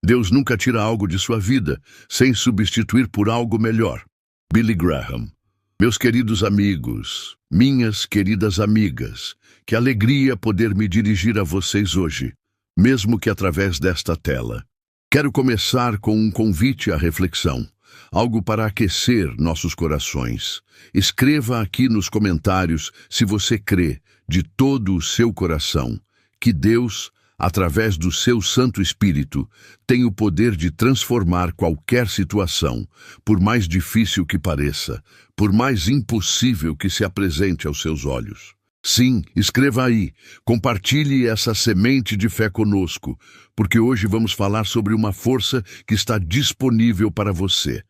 Deus nunca tira algo de sua vida sem substituir por algo melhor. Billy Graham. Meus queridos amigos, minhas queridas amigas, que alegria poder me dirigir a vocês hoje, mesmo que através desta tela. Quero começar com um convite à reflexão, algo para aquecer nossos corações. Escreva aqui nos comentários se você crê de todo o seu coração que Deus, através do seu Santo Espírito, tem o poder de transformar qualquer situação, por mais difícil que pareça, por mais impossível que se apresente aos seus olhos. Sim, escreva aí, compartilhe essa semente de fé conosco, porque hoje vamos falar sobre uma força que está disponível para você,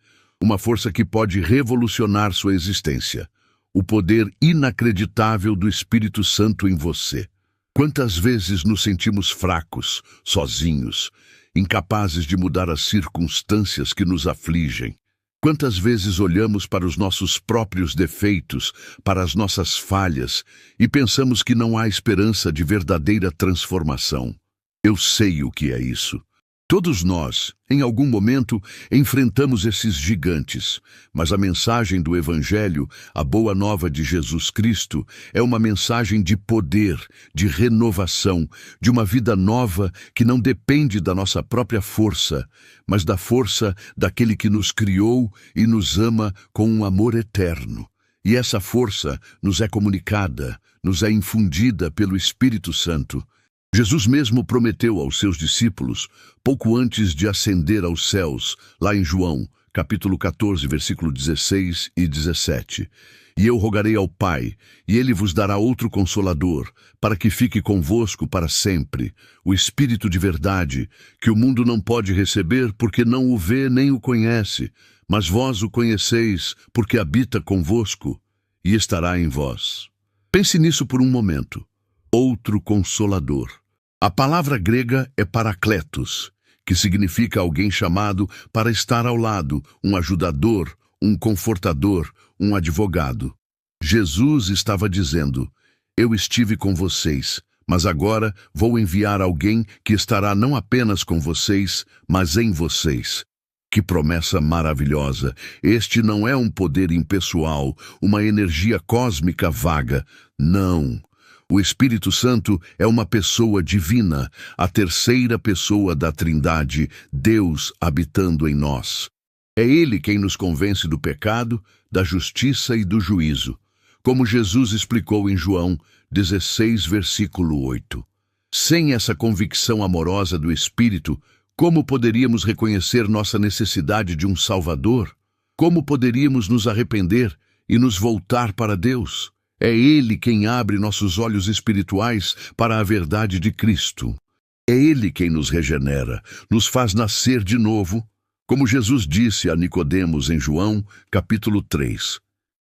uma força que pode revolucionar sua existência, o poder inacreditável do Espírito Santo em você. Quantas vezes nos sentimos fracos, sozinhos, incapazes de mudar as circunstâncias que nos afligem? Quantas vezes olhamos para os nossos próprios defeitos, para as nossas falhas, e pensamos que não há esperança de verdadeira transformação? Eu sei o que é isso. Todos nós, em algum momento, enfrentamos esses gigantes, mas a mensagem do Evangelho, a boa nova de Jesus Cristo, é uma mensagem de poder, de renovação, de uma vida nova que não depende da nossa própria força, mas da força daquele que nos criou e nos ama com um amor eterno. E essa força nos é comunicada, nos é infundida pelo Espírito Santo. Jesus mesmo prometeu aos seus discípulos, pouco antes de ascender aos céus, lá em João, capítulo 14, versículo 16 e 17. E eu rogarei ao Pai, e Ele vos dará outro Consolador, para que fique convosco para sempre, o Espírito de verdade, que o mundo não pode receber porque não o vê nem o conhece, mas vós o conheceis, porque habita convosco e estará em vós. Pense nisso por um momento. Outro Consolador. A palavra grega é parakletos, que significa alguém chamado para estar ao lado, um ajudador, um confortador, um advogado. Jesus estava dizendo: eu estive com vocês, mas agora vou enviar alguém que estará não apenas com vocês, mas em vocês. Que promessa maravilhosa! Este não é um poder impessoal, uma energia cósmica vaga. Não. O Espírito Santo é uma pessoa divina, a terceira pessoa da Trindade, Deus habitando em nós. É Ele quem nos convence do pecado, da justiça e do juízo, como Jesus explicou em João 16, versículo 8. Sem essa convicção amorosa do Espírito, como poderíamos reconhecer nossa necessidade de um Salvador? Como poderíamos nos arrepender e nos voltar para Deus? É Ele quem abre nossos olhos espirituais para a verdade de Cristo. É Ele quem nos regenera, nos faz nascer de novo, como Jesus disse a Nicodemos em João, capítulo 3.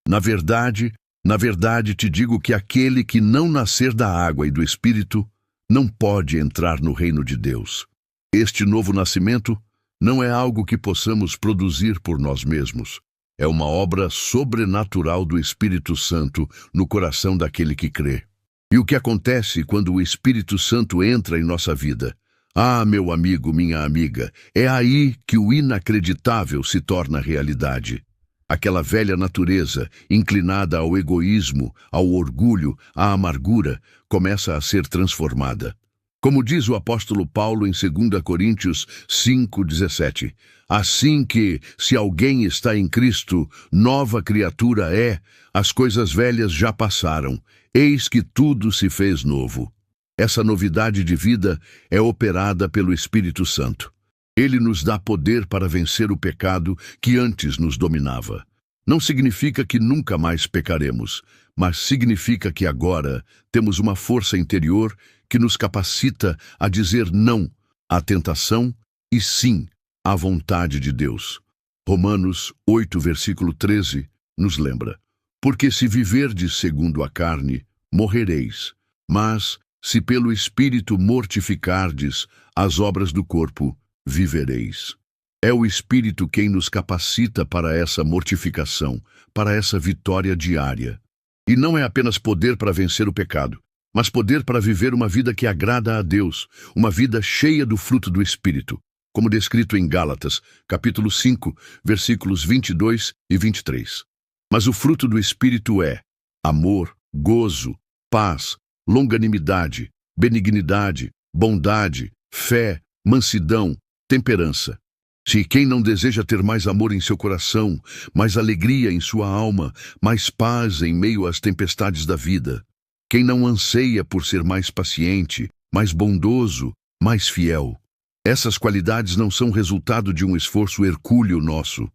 Na verdade te digo que aquele que não nascer da água e do Espírito não pode entrar no reino de Deus. Este novo nascimento não é algo que possamos produzir por nós mesmos. É uma obra sobrenatural do Espírito Santo no coração daquele que crê. E o que acontece quando o Espírito Santo entra em nossa vida? Ah, meu amigo, minha amiga, é aí que o inacreditável se torna realidade. Aquela velha natureza, inclinada ao egoísmo, ao orgulho, à amargura, começa a ser transformada. Como diz o apóstolo Paulo em 2 Coríntios 5,17, assim que, se alguém está em Cristo, nova criatura é, as coisas velhas já passaram, eis que tudo se fez novo. Essa novidade de vida é operada pelo Espírito Santo. Ele nos dá poder para vencer o pecado que antes nos dominava. Não significa que nunca mais pecaremos, mas significa que agora temos uma força interior que nos capacita a dizer não à tentação e sim à vontade de Deus. Romanos 8, versículo 13, nos lembra: porque se viverdes segundo a carne, morrereis, mas se pelo Espírito mortificardes as obras do corpo, vivereis. É o Espírito quem nos capacita para essa mortificação, para essa vitória diária. E não é apenas poder para vencer o pecado, mas poder para viver uma vida que agrada a Deus, uma vida cheia do fruto do Espírito. como descrito em Gálatas, capítulo 5, versículos 22 e 23. Mas o fruto do Espírito é amor, gozo, paz, longanimidade, benignidade, bondade, fé, mansidão, temperança. Se quem não deseja ter mais amor em seu coração, mais alegria em sua alma, mais paz em meio às tempestades da vida, quem não anseia por ser mais paciente, mais bondoso, mais fiel. Essas qualidades não são resultado de um esforço hercúleo nosso,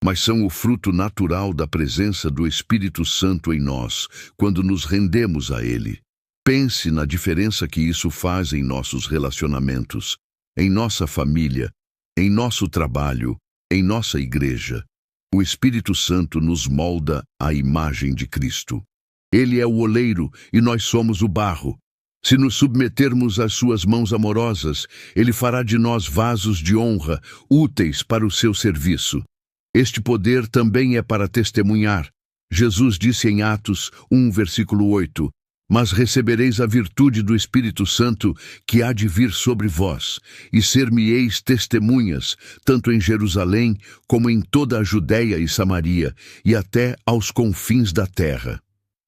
mas são o fruto natural da presença do Espírito Santo em nós, quando nos rendemos a Ele. Pense na diferença que isso faz em nossos relacionamentos, em nossa família, em nosso trabalho, em nossa igreja. O Espírito Santo nos molda à imagem de Cristo. Ele é o oleiro e nós somos o barro. Se nos submetermos às suas mãos amorosas, Ele fará de nós vasos de honra, úteis para o seu serviço. Este poder também é para testemunhar. Jesus disse em Atos 1, versículo 8, mas recebereis a virtude do Espírito Santo que há de vir sobre vós, e ser-me-eis testemunhas, tanto em Jerusalém como em toda a Judéia e Samaria, e até aos confins da terra.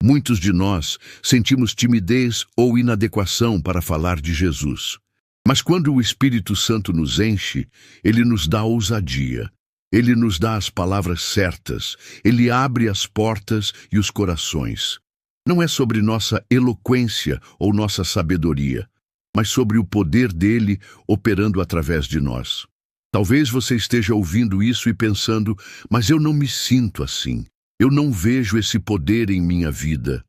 Muitos de nós sentimos timidez ou inadequação para falar de Jesus. Mas quando o Espírito Santo nos enche, Ele nos dá ousadia. Ele nos dá as palavras certas. Ele abre as portas e os corações. Não é sobre nossa eloquência ou nossa sabedoria, mas sobre o poder dele operando através de nós. Talvez você esteja ouvindo isso e pensando, mas eu não me sinto assim. Eu não vejo esse poder em minha vida.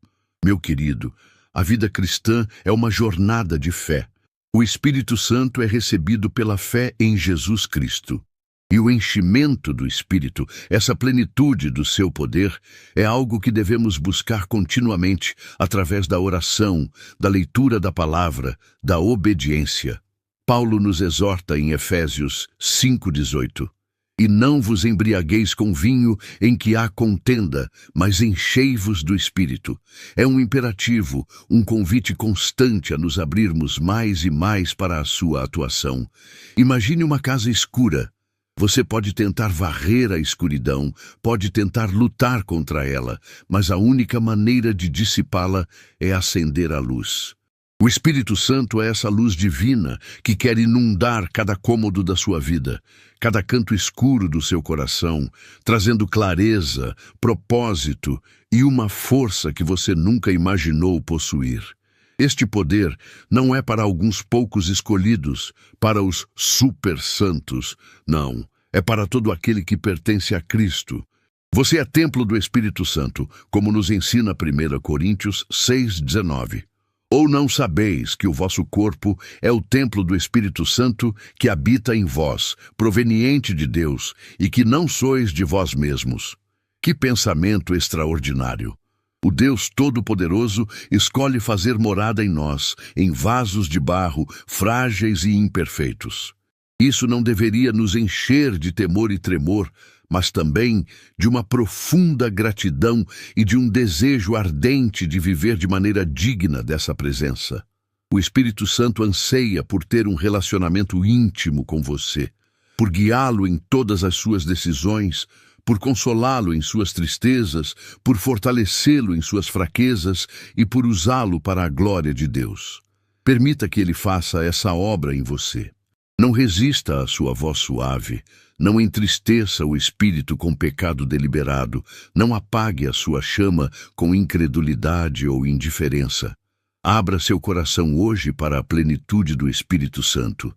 Meu querido, a vida cristã é uma jornada de fé. O Espírito Santo é recebido pela fé em Jesus Cristo. E o enchimento do Espírito, essa plenitude do seu poder, é algo que devemos buscar continuamente através da oração, da leitura da palavra, da obediência. Paulo nos exorta em Efésios 5,18. E não vos embriagueis com vinho em que há contenda, mas enchei-vos do Espírito. É um imperativo, um convite constante a nos abrirmos mais e mais para a sua atuação. Imagine uma casa escura. Você pode tentar varrer a escuridão, pode tentar lutar contra ela, mas a única maneira de dissipá-la é acender a luz. O Espírito Santo é essa luz divina que quer inundar cada cômodo da sua vida, cada canto escuro do seu coração, trazendo clareza, propósito e uma força que você nunca imaginou possuir. Este poder não é para alguns poucos escolhidos, para os super santos. Não, é para todo aquele que pertence a Cristo. Você é templo do Espírito Santo, como nos ensina 1 Coríntios 6,19. Ou não sabeis que o vosso corpo é o templo do Espírito Santo que habita em vós, proveniente de Deus, e que não sois de vós mesmos? Que pensamento extraordinário! O Deus Todo-Poderoso escolhe fazer morada em nós, em vasos de barro, frágeis e imperfeitos. Isso não deveria nos encher de temor e tremor, mas também de uma profunda gratidão e de um desejo ardente de viver de maneira digna dessa presença. O Espírito Santo anseia por ter um relacionamento íntimo com você, por guiá-lo em todas as suas decisões, por consolá-lo em suas tristezas, por fortalecê-lo em suas fraquezas e por usá-lo para a glória de Deus. Permita que ele faça essa obra em você. Não resista à sua voz suave, não entristeça o espírito com pecado deliberado, não apague a sua chama com incredulidade ou indiferença. Abra seu coração hoje para a plenitude do Espírito Santo.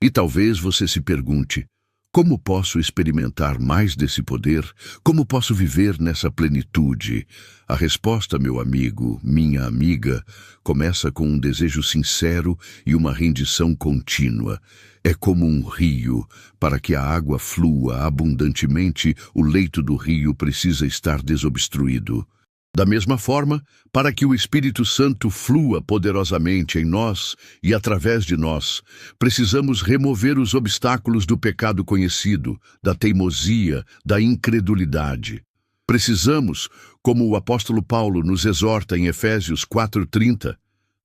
E talvez você se pergunte, como posso experimentar mais desse poder? Como posso viver nessa plenitude? A resposta, meu amigo, minha amiga, começa com um desejo sincero e uma rendição contínua. É como um rio. Para que a água flua abundantemente, o leito do rio precisa estar desobstruído. Da mesma forma, para que o Espírito Santo flua poderosamente em nós e através de nós, precisamos remover os obstáculos do pecado conhecido, da teimosia, da incredulidade. Precisamos, como o apóstolo Paulo nos exorta em Efésios 4:30,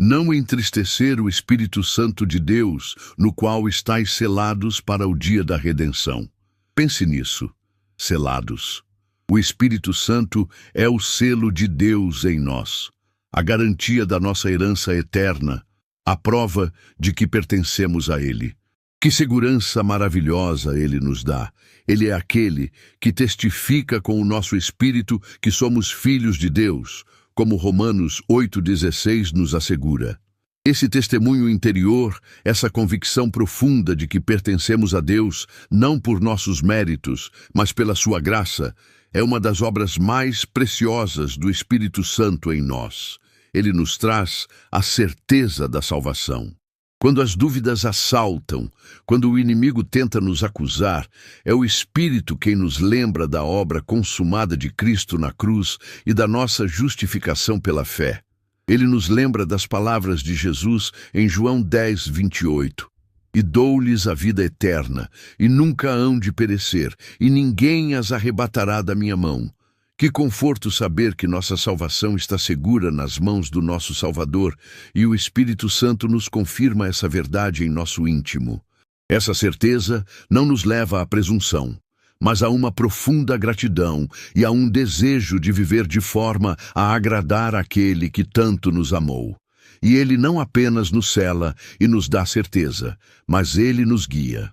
Não entristecer o Espírito Santo de Deus, no qual estáis selados para o dia da redenção. Pense nisso. Selados. O Espírito Santo é o selo de Deus em nós, a garantia da nossa herança eterna, a prova de que pertencemos a Ele. Que segurança maravilhosa Ele nos dá! Ele é aquele que testifica com o nosso espírito que somos filhos de Deus, como Romanos 8,16 nos assegura. Esse testemunho interior, essa convicção profunda de que pertencemos a Deus, não por nossos méritos, mas pela sua graça, é uma das obras mais preciosas do Espírito Santo em nós. Ele nos traz a certeza da salvação. Quando as dúvidas assaltam, quando o inimigo tenta nos acusar, é o Espírito quem nos lembra da obra consumada de Cristo na cruz e da nossa justificação pela fé. Ele nos lembra das palavras de Jesus em João 10:28. E dou-lhes a vida eterna, e nunca hão de perecer, e ninguém as arrebatará da minha mão. Que conforto saber que nossa salvação está segura nas mãos do nosso Salvador, e o Espírito Santo nos confirma essa verdade em nosso íntimo. Essa certeza não nos leva à presunção, mas a uma profunda gratidão e a um desejo de viver de forma a agradar aquele que tanto nos amou. E Ele não apenas nos cela e nos dá certeza, mas Ele nos guia.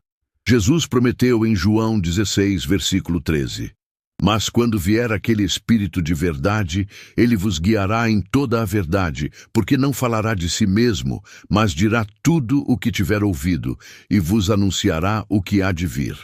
Jesus prometeu em João 16, versículo 13. Mas quando vier aquele Espírito de verdade, Ele vos guiará em toda a verdade, porque não falará de si mesmo, mas dirá tudo o que tiver ouvido, e vos anunciará o que há de vir.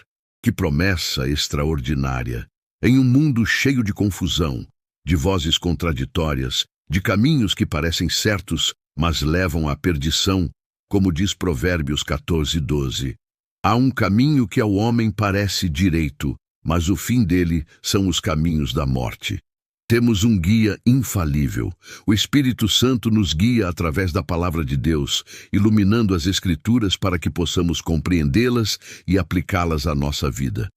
Que promessa extraordinária! Em um mundo cheio de confusão, de vozes contraditórias, de caminhos que parecem certos, mas levam à perdição, como diz Provérbios 14:12. Há um caminho que ao homem parece direito, mas o fim dele são os caminhos da morte. Temos um guia infalível. O Espírito Santo nos guia através da Palavra de Deus, iluminando as Escrituras para que possamos compreendê-las e aplicá-las à nossa vida.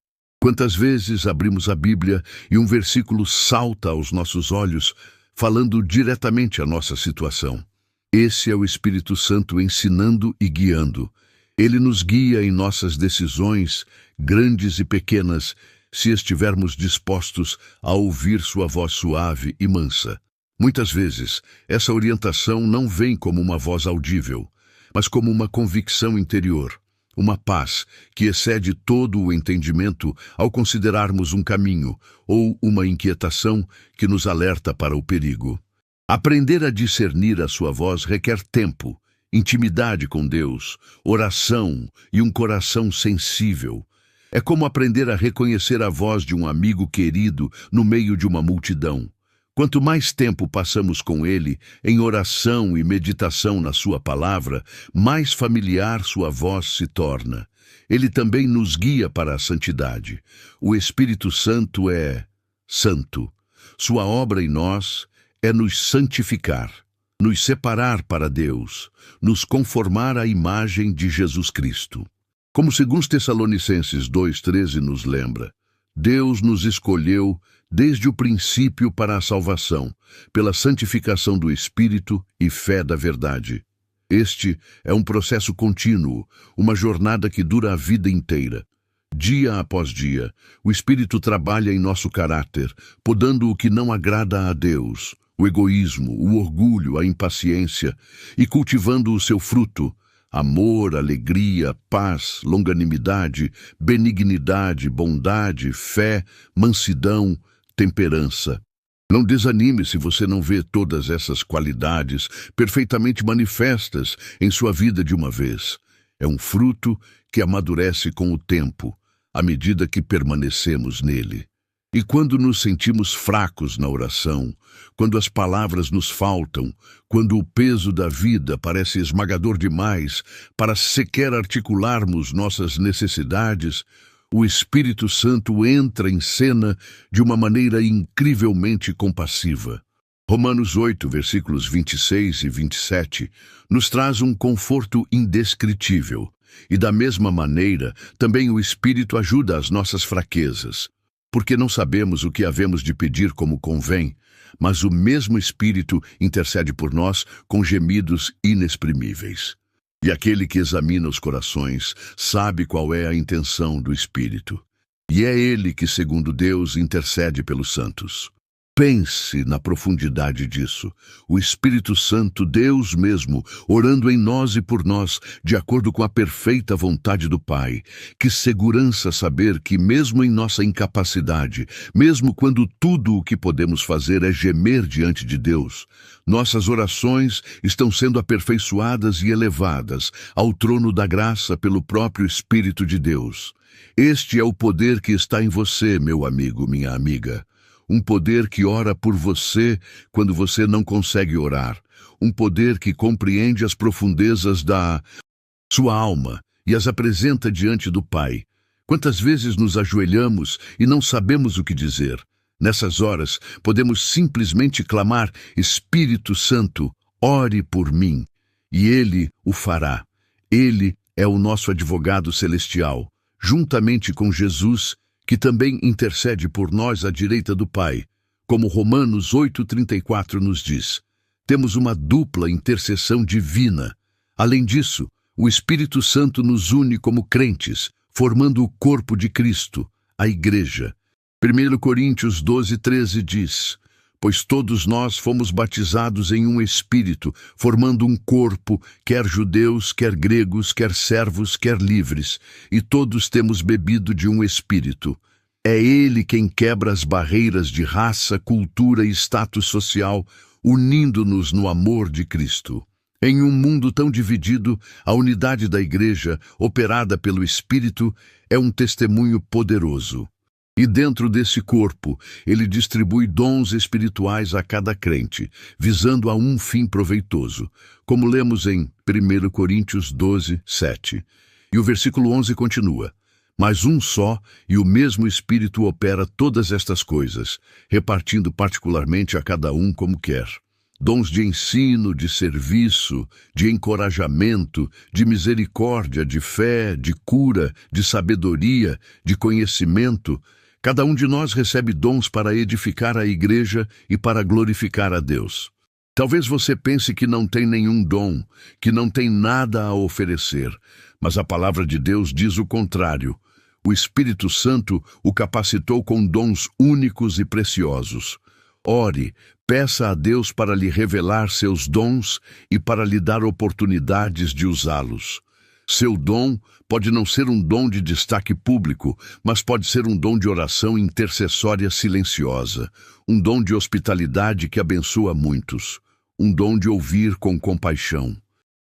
Quantas vezes abrimos a Bíblia e um versículo salta aos nossos olhos, falando diretamente à nossa situação. Esse é o Espírito Santo ensinando e guiando. Ele nos guia em nossas decisões, grandes e pequenas, se estivermos dispostos a ouvir sua voz suave e mansa. Muitas vezes, essa orientação não vem como uma voz audível, mas como uma convicção interior, uma paz que excede todo o entendimento ao considerarmos um caminho ou uma inquietação que nos alerta para o perigo. Aprender a discernir a sua voz requer tempo, intimidade com Deus, oração e um coração sensível. É como aprender a reconhecer a voz de um amigo querido no meio de uma multidão. Quanto mais tempo passamos com Ele, em oração e meditação na Sua palavra, mais familiar Sua voz se torna. Ele também nos guia para a santidade. O Espírito Santo é santo. Sua obra em nós é nos santificar, nos separar para Deus, nos conformar à imagem de Jesus Cristo. Como 2 Tessalonicenses 2,13 nos lembra, Deus nos escolheu desde o princípio para a salvação, pela santificação do Espírito e fé da verdade. Este é um processo contínuo, uma jornada que dura a vida inteira. Dia após dia, o Espírito trabalha em nosso caráter, podando o que não agrada a Deus, o egoísmo, o orgulho, a impaciência, e cultivando o seu fruto, amor, alegria, paz, longanimidade, benignidade, bondade, fé, mansidão, temperança. Não desanime se você não vê todas essas qualidades perfeitamente manifestas em sua vida de uma vez. É um fruto que amadurece com o tempo, à medida que permanecemos nele. E quando nos sentimos fracos na oração, quando as palavras nos faltam, quando o peso da vida parece esmagador demais para sequer articularmos nossas necessidades, o Espírito Santo entra em cena de uma maneira incrivelmente compassiva. Romanos 8, versículos 26 e 27, nos traz um conforto indescritível. E da mesma maneira, também o Espírito ajuda as nossas fraquezas. porque não sabemos o que havemos de pedir como convém, mas o mesmo Espírito intercede por nós com gemidos inexprimíveis. E aquele que examina os corações sabe qual é a intenção do Espírito. E é ele que, segundo Deus, intercede pelos santos. Pense na profundidade disso. O Espírito Santo, Deus mesmo, orando em nós e por nós, de acordo com a perfeita vontade do Pai. Que segurança saber que, mesmo em nossa incapacidade, mesmo quando tudo o que podemos fazer é gemer diante de Deus, nossas orações estão sendo aperfeiçoadas e elevadas ao trono da graça pelo próprio Espírito de Deus. Este é o poder que está em você, meu amigo, minha amiga. Um poder que ora por você quando você não consegue orar. Um poder que compreende as profundezas da sua alma e as apresenta diante do Pai. Quantas vezes nos ajoelhamos e não sabemos o que dizer? Nessas horas, podemos simplesmente clamar: Espírito Santo, ore por mim. E Ele o fará. Ele é o nosso advogado celestial, juntamente com Jesus, que também intercede por nós à direita do Pai. Como Romanos 8,34 nos diz, temos uma dupla intercessão divina. Além disso, o Espírito Santo nos une como crentes, formando o corpo de Cristo, a Igreja. 1 Coríntios 12,13 diz, pois todos nós fomos batizados em um Espírito, formando um corpo, quer judeus, quer gregos, quer servos, quer livres, e todos temos bebido de um Espírito. É Ele quem quebra as barreiras de raça, cultura e status social, unindo-nos no amor de Cristo. Em um mundo tão dividido, a unidade da Igreja, operada pelo Espírito, é um testemunho poderoso. E dentro desse corpo, ele distribui dons espirituais a cada crente, visando a um fim proveitoso, como lemos em 1 Coríntios 12:7. E o versículo 11 continua, mas um só e o mesmo Espírito opera todas estas coisas, repartindo particularmente a cada um como quer. Dons de ensino, de serviço, de encorajamento, de misericórdia, de fé, de cura, de sabedoria, de conhecimento. Cada um de nós recebe dons para edificar a Igreja e para glorificar a Deus. Talvez você pense que não tem nenhum dom, que não tem nada a oferecer, mas a palavra de Deus diz o contrário. O Espírito Santo o capacitou com dons únicos e preciosos. Ore, peça a Deus para lhe revelar seus dons e para lhe dar oportunidades de usá-los. Seu dom pode não ser um dom de destaque público, mas pode ser um dom de oração intercessória silenciosa, um dom de hospitalidade que abençoa muitos, um dom de ouvir com compaixão.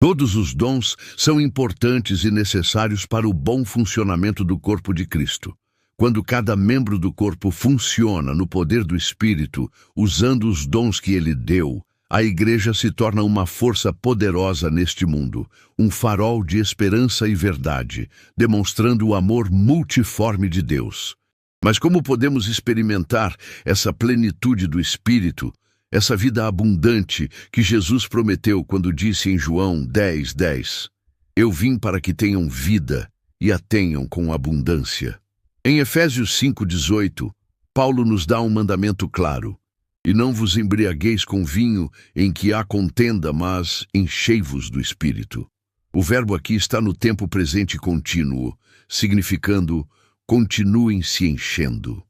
Todos os dons são importantes e necessários para o bom funcionamento do corpo de Cristo. Quando cada membro do corpo funciona no poder do Espírito, usando os dons que ele deu, a Igreja se torna uma força poderosa neste mundo, um farol de esperança e verdade, demonstrando o amor multiforme de Deus. Mas como podemos experimentar essa plenitude do Espírito, essa vida abundante que Jesus prometeu quando disse em João 10:10, eu vim para que tenham vida e a tenham com abundância. Em Efésios 5:18, Paulo nos dá um mandamento claro. E não vos embriagueis com vinho em que há contenda, mas enchei-vos do Espírito. O verbo aqui está no tempo presente contínuo, significando continuem se enchendo.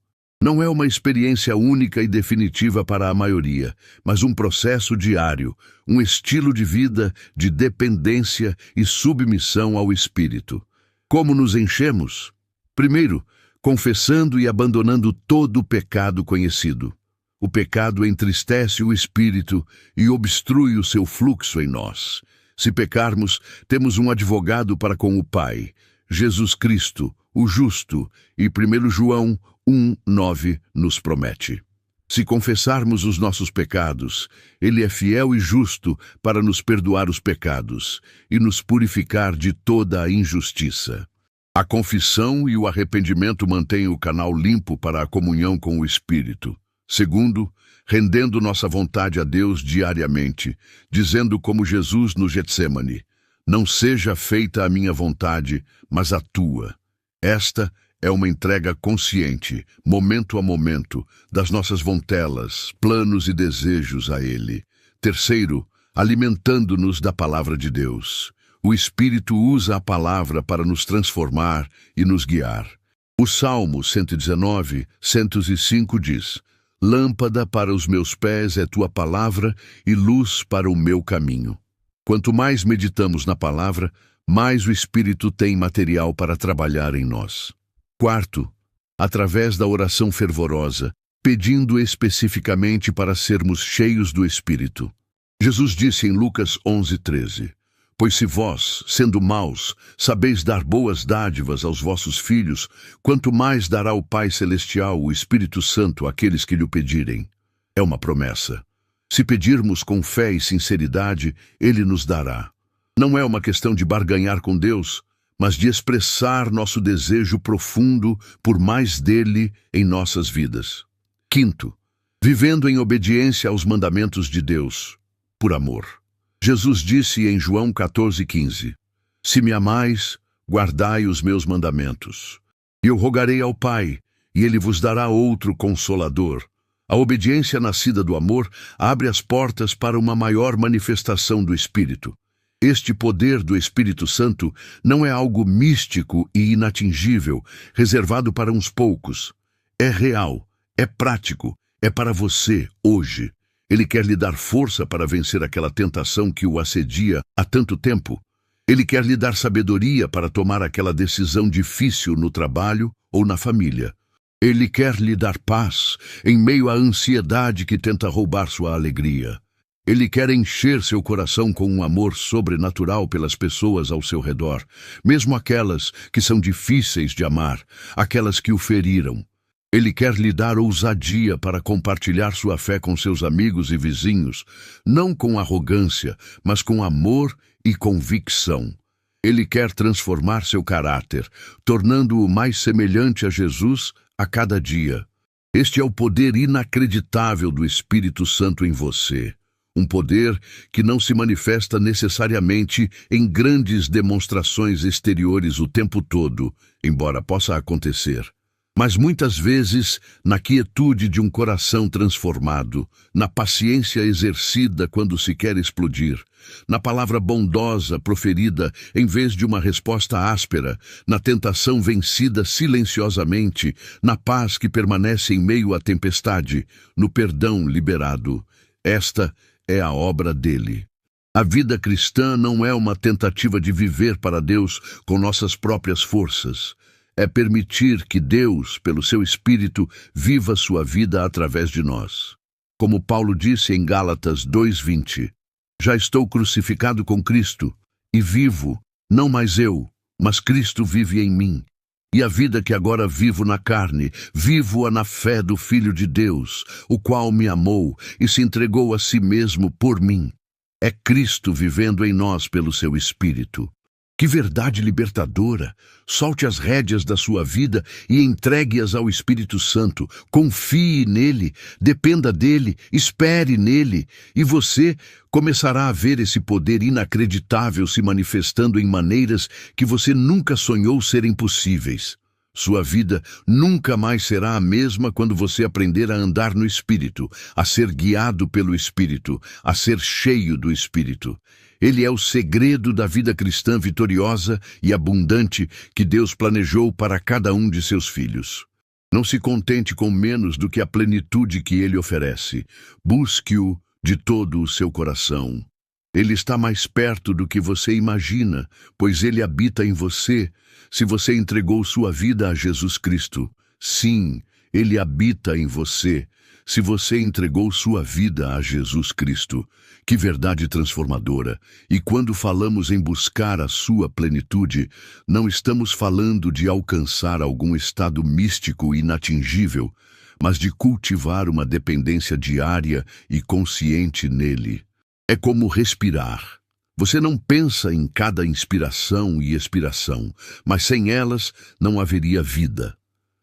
Não é uma experiência única e definitiva para a maioria, mas um processo diário, um estilo de vida de dependência e submissão ao Espírito. Como nos enchemos? Primeiro, confessando e abandonando todo o pecado conhecido. O pecado entristece o Espírito e obstrui o seu fluxo em nós. Se pecarmos, temos um advogado para com o Pai, Jesus Cristo, o justo, e 1 João 1:9 nos promete. Se confessarmos os nossos pecados, Ele é fiel e justo para nos perdoar os pecados e nos purificar de toda a injustiça. A confissão e o arrependimento mantêm o canal limpo para a comunhão com o Espírito. Segundo, rendendo nossa vontade a Deus diariamente, dizendo como Jesus no Getsêmani, não seja feita a minha vontade, mas a tua. Esta é uma entrega consciente, momento a momento, das nossas vontelas, planos e desejos a Ele. Terceiro, alimentando-nos da palavra de Deus. O Espírito usa a palavra para nos transformar e nos guiar. O Salmo 119, 105 diz: Lâmpada para os meus pés é tua palavra e luz para o meu caminho. Quanto mais meditamos na palavra, mais o Espírito tem material para trabalhar em nós. Quarto, através da oração fervorosa, pedindo especificamente para sermos cheios do Espírito. Jesus disse em Lucas 11:13: Pois se vós, sendo maus, sabeis dar boas dádivas aos vossos filhos, quanto mais dará o Pai Celestial o Espírito Santo àqueles que lhe o pedirem. É uma promessa. Se pedirmos com fé e sinceridade, Ele nos dará. Não é uma questão de barganhar com Deus, mas de expressar nosso desejo profundo por mais dele em nossas vidas. Quinto, vivendo em obediência aos mandamentos de Deus, por amor. Jesus disse em João 14:15, Se me amais, guardai os meus mandamentos. E eu rogarei ao Pai, e Ele vos dará outro Consolador. A obediência nascida do amor abre as portas para uma maior manifestação do Espírito. Este poder do Espírito Santo não é algo místico e inatingível, reservado para uns poucos. É real, é prático, é para você, hoje. Ele quer lhe dar força para vencer aquela tentação que o assedia há tanto tempo. Ele quer lhe dar sabedoria para tomar aquela decisão difícil no trabalho ou na família. Ele quer lhe dar paz em meio à ansiedade que tenta roubar sua alegria. Ele quer encher seu coração com um amor sobrenatural pelas pessoas ao seu redor, mesmo aquelas que são difíceis de amar, aquelas que o feriram. Ele quer lhe dar ousadia para compartilhar sua fé com seus amigos e vizinhos, não com arrogância, mas com amor e convicção. Ele quer transformar seu caráter, tornando-o mais semelhante a Jesus a cada dia. Este é o poder inacreditável do Espírito Santo em você. Um poder que não se manifesta necessariamente em grandes demonstrações exteriores o tempo todo, embora possa acontecer. Mas muitas vezes, na quietude de um coração transformado, na paciência exercida quando se quer explodir, na palavra bondosa proferida em vez de uma resposta áspera, na tentação vencida silenciosamente, na paz que permanece em meio à tempestade, no perdão liberado. Esta é a obra dele. A vida cristã não é uma tentativa de viver para Deus com nossas próprias forças. É permitir que Deus, pelo seu Espírito, viva sua vida através de nós. Como Paulo disse em Gálatas 2:20, Já estou crucificado com Cristo, e vivo, não mais eu, mas Cristo vive em mim. E a vida que agora vivo na carne, vivo-a na fé do Filho de Deus, o qual me amou e se entregou a si mesmo por mim. É Cristo vivendo em nós pelo seu Espírito. Que verdade libertadora! Solte as rédeas da sua vida e entregue-as ao Espírito Santo. Confie nele, dependa dele, espere nele, e você começará a ver esse poder inacreditável se manifestando em maneiras que você nunca sonhou serem possíveis. Sua vida nunca mais será a mesma quando você aprender a andar no Espírito, a ser guiado pelo Espírito, a ser cheio do Espírito. Ele é o segredo da vida cristã vitoriosa e abundante que Deus planejou para cada um de seus filhos. Não se contente com menos do que a plenitude que Ele oferece. Busque-o de todo o seu coração. Ele está mais perto do que você imagina, pois Ele habita em você, se você entregou sua vida a Jesus Cristo. Sim, Ele habita em você, se você entregou sua vida a Jesus Cristo. Que verdade transformadora! E quando falamos em buscar a sua plenitude, não estamos falando de alcançar algum estado místico inatingível, mas de cultivar uma dependência diária e consciente nele. É como respirar. Você não pensa em cada inspiração e expiração, mas sem elas não haveria vida.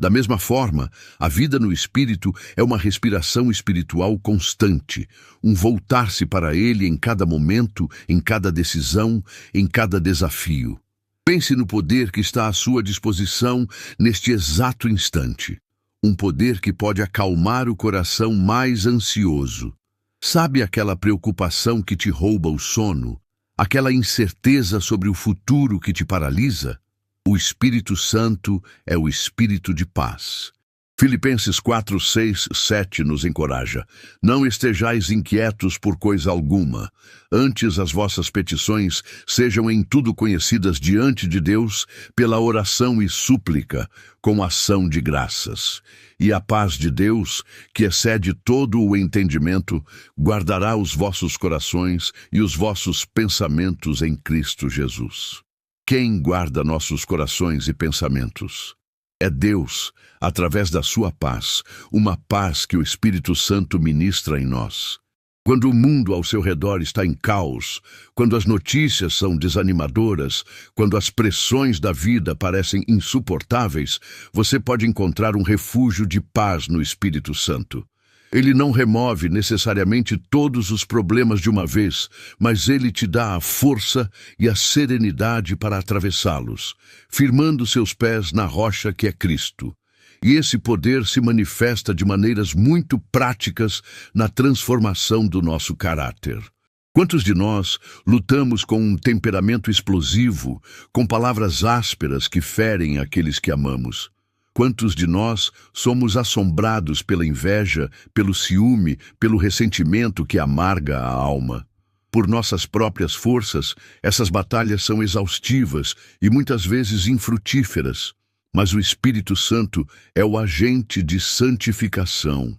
Da mesma forma, a vida no Espírito é uma respiração espiritual constante, um voltar-se para Ele em cada momento, em cada decisão, em cada desafio. Pense no poder que está à sua disposição neste exato instante. Um poder que pode acalmar o coração mais ansioso. Sabe aquela preocupação que te rouba o sono? Aquela incerteza sobre o futuro que te paralisa? O Espírito Santo é o Espírito de paz. Filipenses 4, 6, 7 nos encoraja. Não estejais inquietos por coisa alguma. Antes as vossas petições sejam em tudo conhecidas diante de Deus pela oração e súplica, com ação de graças. E a paz de Deus, que excede todo o entendimento, guardará os vossos corações e os vossos pensamentos em Cristo Jesus. Quem guarda nossos corações e pensamentos? É Deus, através da sua paz, uma paz que o Espírito Santo ministra em nós. Quando o mundo ao seu redor está em caos, quando as notícias são desanimadoras, quando as pressões da vida parecem insuportáveis, você pode encontrar um refúgio de paz no Espírito Santo. Ele não remove necessariamente todos os problemas de uma vez, mas ele te dá a força e a serenidade para atravessá-los, firmando seus pés na rocha que é Cristo. E esse poder se manifesta de maneiras muito práticas na transformação do nosso caráter. Quantos de nós lutamos com um temperamento explosivo, com palavras ásperas que ferem aqueles que amamos? Quantos de nós somos assombrados pela inveja, pelo ciúme, pelo ressentimento que amarga a alma? Por nossas próprias forças, essas batalhas são exaustivas e muitas vezes infrutíferas. Mas o Espírito Santo é o agente de santificação.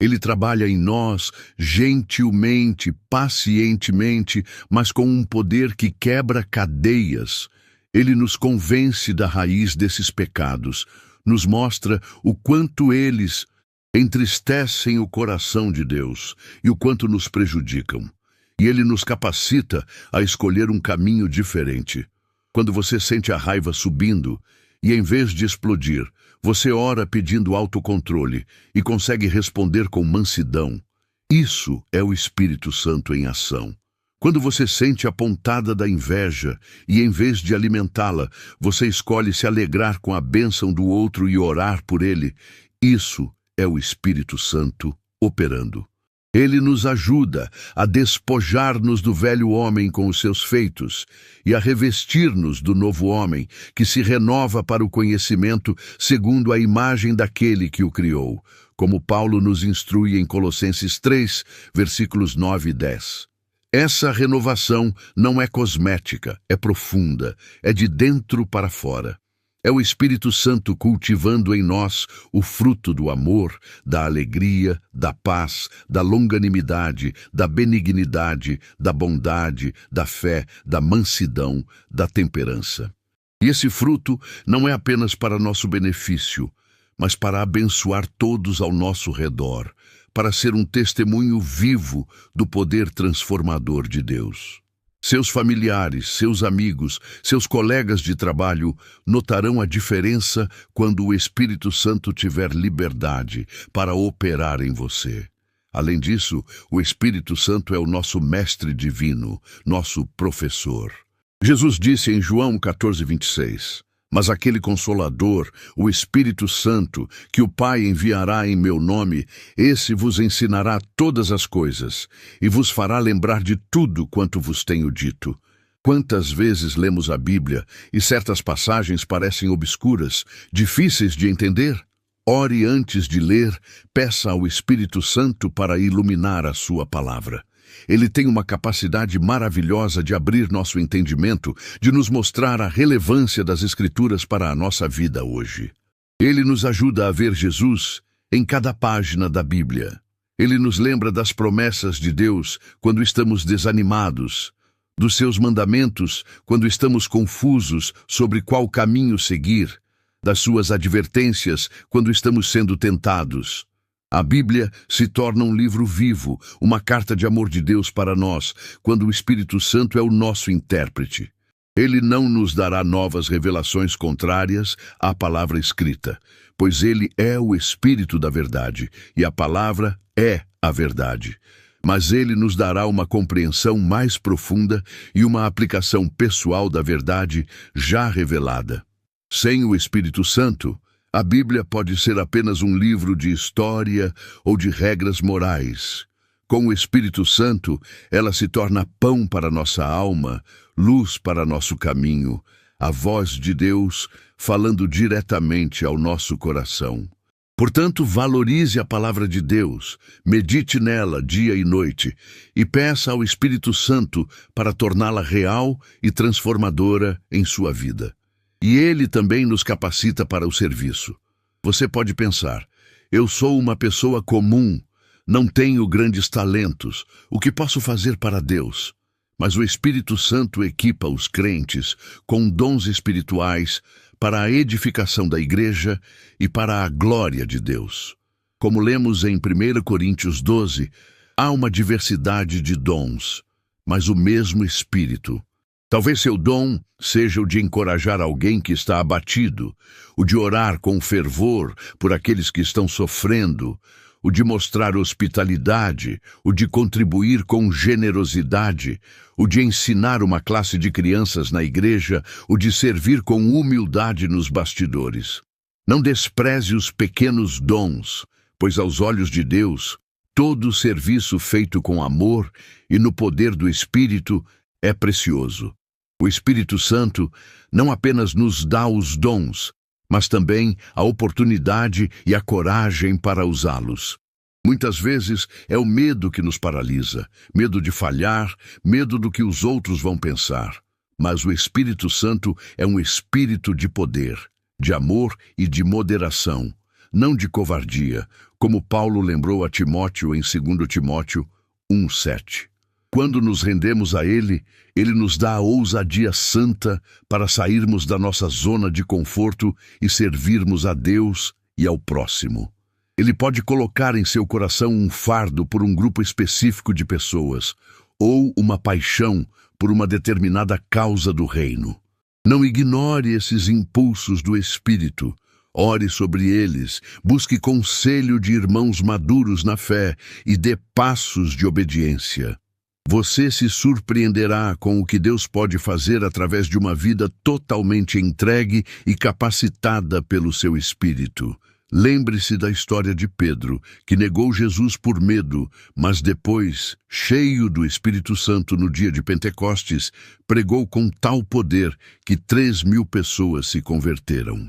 Ele trabalha em nós gentilmente, pacientemente, mas com um poder que quebra cadeias. Ele nos convence da raiz desses pecados, nos mostra o quanto eles entristecem o coração de Deus e o quanto nos prejudicam. E ele nos capacita a escolher um caminho diferente. Quando você sente a raiva subindo, e em vez de explodir, você ora pedindo autocontrole e consegue responder com mansidão. Isso é o Espírito Santo em ação. Quando você sente a pontada da inveja e, em vez de alimentá-la, você escolhe se alegrar com a bênção do outro e orar por ele, isso é o Espírito Santo operando. Ele nos ajuda a despojar-nos do velho homem com os seus feitos e a revestir-nos do novo homem, que se renova para o conhecimento segundo a imagem daquele que o criou, como Paulo nos instrui em Colossenses 3, versículos 9 e 10. Essa renovação não é cosmética, é profunda, é de dentro para fora. É o Espírito Santo cultivando em nós o fruto do amor, da alegria, da paz, da longanimidade, da benignidade, da bondade, da fé, da mansidão, da temperança. E esse fruto não é apenas para nosso benefício, mas para abençoar todos ao nosso redor, para ser um testemunho vivo do poder transformador de Deus. Seus familiares, seus amigos, seus colegas de trabalho notarão a diferença quando o Espírito Santo tiver liberdade para operar em você. Além disso, o Espírito Santo é o nosso mestre divino, nosso professor. Jesus disse em João 14, 26, "Mas aquele Consolador, o Espírito Santo, que o Pai enviará em meu nome, esse vos ensinará todas as coisas, e vos fará lembrar de tudo quanto vos tenho dito." Quantas vezes lemos a Bíblia e certas passagens parecem obscuras, difíceis de entender? Ore antes de ler, peça ao Espírito Santo para iluminar a sua palavra. Ele tem uma capacidade maravilhosa de abrir nosso entendimento, de nos mostrar a relevância das Escrituras para a nossa vida hoje. Ele nos ajuda a ver Jesus em cada página da Bíblia. Ele nos lembra das promessas de Deus quando estamos desanimados, dos seus mandamentos quando estamos confusos sobre qual caminho seguir, das suas advertências quando estamos sendo tentados. A Bíblia se torna um livro vivo, uma carta de amor de Deus para nós, quando o Espírito Santo é o nosso intérprete. Ele não nos dará novas revelações contrárias à palavra escrita, pois ele é o Espírito da verdade, e a palavra é a verdade. mas ele nos dará uma compreensão mais profunda e uma aplicação pessoal da verdade já revelada. Sem o Espírito Santo, a Bíblia pode ser apenas um livro de história ou de regras morais. Com o Espírito Santo, ela se torna pão para nossa alma, luz para nosso caminho, a voz de Deus falando diretamente ao nosso coração. Portanto, valorize a palavra de Deus, medite nela dia e noite e peça ao Espírito Santo para torná-la real e transformadora em sua vida. E ele também nos capacita para o serviço. Você pode pensar, eu sou uma pessoa comum, não tenho grandes talentos, o que posso fazer para Deus? Mas o Espírito Santo equipa os crentes com dons espirituais para a edificação da igreja e para a glória de Deus. Como lemos em 1 Coríntios 12, há uma diversidade de dons, mas o mesmo Espírito. Talvez seu dom seja o de encorajar alguém que está abatido, o de orar com fervor por aqueles que estão sofrendo, o de mostrar hospitalidade, o de contribuir com generosidade, o de ensinar uma classe de crianças na igreja, o de servir com humildade nos bastidores. Não despreze os pequenos dons, pois aos olhos de Deus, todo serviço feito com amor e no poder do Espírito é precioso. O Espírito Santo não apenas nos dá os dons, mas também a oportunidade e a coragem para usá-los. Muitas vezes é o medo que nos paralisa, medo de falhar, medo do que os outros vão pensar. Mas o Espírito Santo é um espírito de poder, de amor e de moderação, não de covardia, como Paulo lembrou a Timóteo em 2 Timóteo 1:7. Quando nos rendemos a Ele, Ele nos dá a ousadia santa para sairmos da nossa zona de conforto e servirmos a Deus e ao próximo. Ele pode colocar em seu coração um fardo por um grupo específico de pessoas, ou uma paixão por uma determinada causa do reino. Não ignore esses impulsos do Espírito. Ore sobre eles, busque conselho de irmãos maduros na fé e dê passos de obediência. Você se surpreenderá com o que Deus pode fazer através de uma vida totalmente entregue e capacitada pelo seu Espírito. Lembre-se da história de Pedro, que negou Jesus por medo, mas depois, cheio do Espírito Santo no dia de Pentecostes, pregou com tal poder que 3.000 pessoas se converteram.